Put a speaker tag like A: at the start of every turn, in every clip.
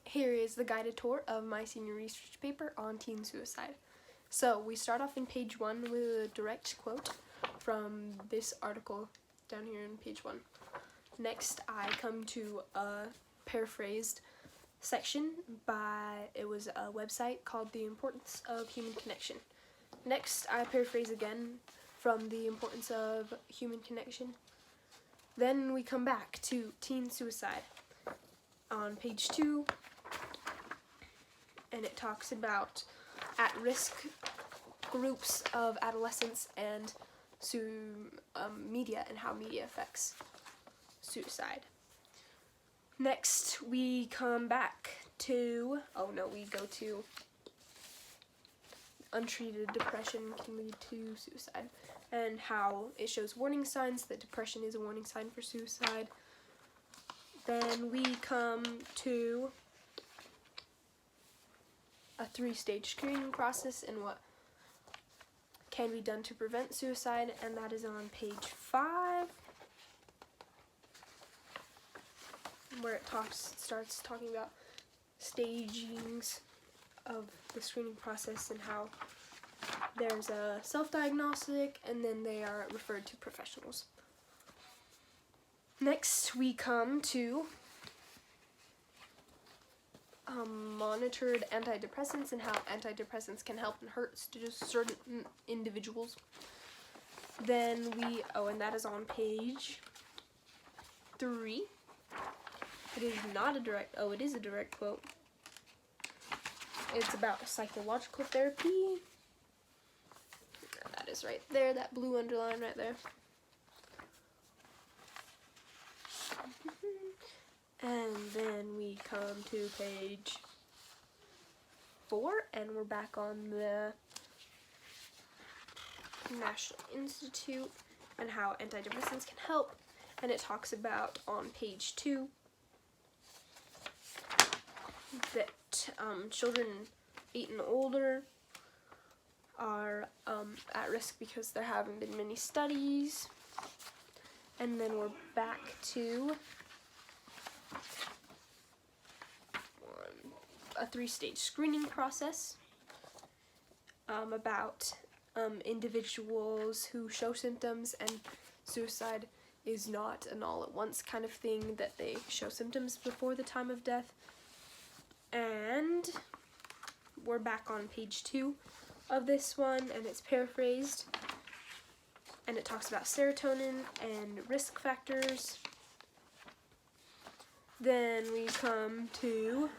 A: Here is the guided tour of my senior research paper on teen suicide. So we start off in page 1 with a direct quote from this article down here in page 1. Next, I come to a paraphrased section it was a website called The Importance of Human Connection. Next, I paraphrase again from The Importance of Human Connection. Then we come back to teen suicide on page 2, and it talks about at-risk groups of adolescents and media and how media affects suicide. Next, we come back to, we go to untreated depression can lead to suicide and how it shows warning signs that depression is a warning sign for suicide. Then we come to a 3-stage screening process and what can be done to prevent suicide, and that is on page 5, where it starts talking about stagings of the screening process and how there's a self-diagnostic and then they are referred to professionals. Next, we come to monitored antidepressants and how antidepressants can help and hurt certain individuals. Then and that is on page 3. It is not a direct, it is a direct quote. It's about psychological therapy. That is right there, that blue underline right there. And then we come to page 4, and we're back on the National Institute and how antidepressants can help. And it talks about on page 2 that children 8 and older are at risk because there haven't been many studies. And then we're back to a 3-stage screening process about individuals who show symptoms, and suicide is not an all-at-once kind of thing, that they show symptoms before the time of death. And we're back on page 2 of this one, and it's paraphrased, and it talks about serotonin and risk factors. Then we come to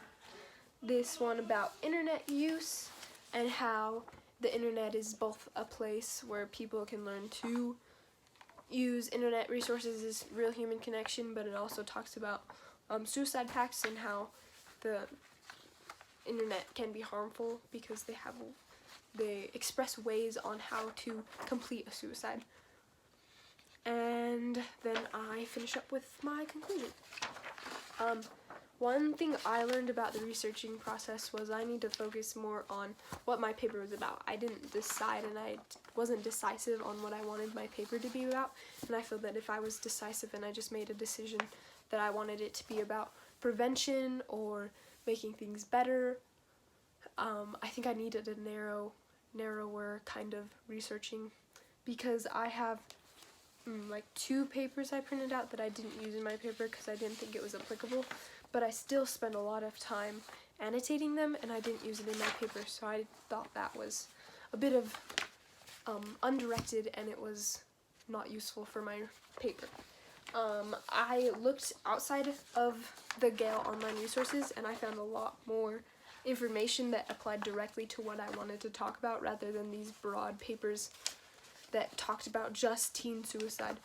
A: this one about internet use and how the internet is both a place where people can learn to use internet resources as real human connection, but it also talks about suicide pacts and how the internet can be harmful because they express ways on how to complete a suicide. And then I finish up with my conclusion. One thing I learned about the researching process was I need to focus more on what my paper was about. I didn't decide, and I wasn't decisive on what I wanted my paper to be about, and I feel that if I was decisive and I just made a decision that I wanted it to be about prevention or making things better, I think I needed a narrower kind of researching, because I have like 2 papers I printed out that I didn't use in my paper because I didn't think it was applicable, but I still spent a lot of time annotating them and I didn't use it in my paper, so I thought that was a bit of undirected and it was not useful for my paper. I looked outside of the Gale online resources and I found a lot more information that applied directly to what I wanted to talk about rather than these broad papers that talked about just teen suicide.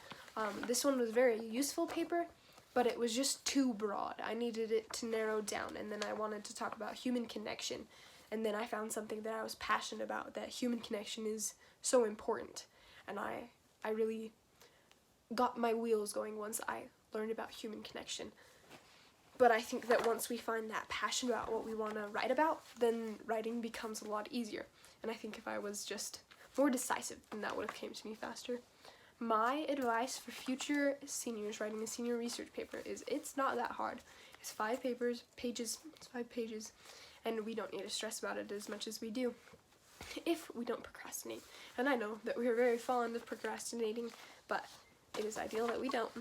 A: This one was a very useful paper, but it was just too broad. I needed it to narrow down, and then I wanted to talk about human connection, and then I found something that I was passionate about, that human connection is so important, and I really got my wheels going once I learned about human connection. But I think that once we find that passion about what we want to write about, then writing becomes a lot easier, and I think if I was just more decisive, then that would have came to me faster. My advice for future seniors writing a senior research paper is it's not that hard. It's 5 pages, it's 5 pages, and we don't need to stress about it as much as we do if we don't procrastinate. And I know that we're very fond of procrastinating, but it is ideal that we don't.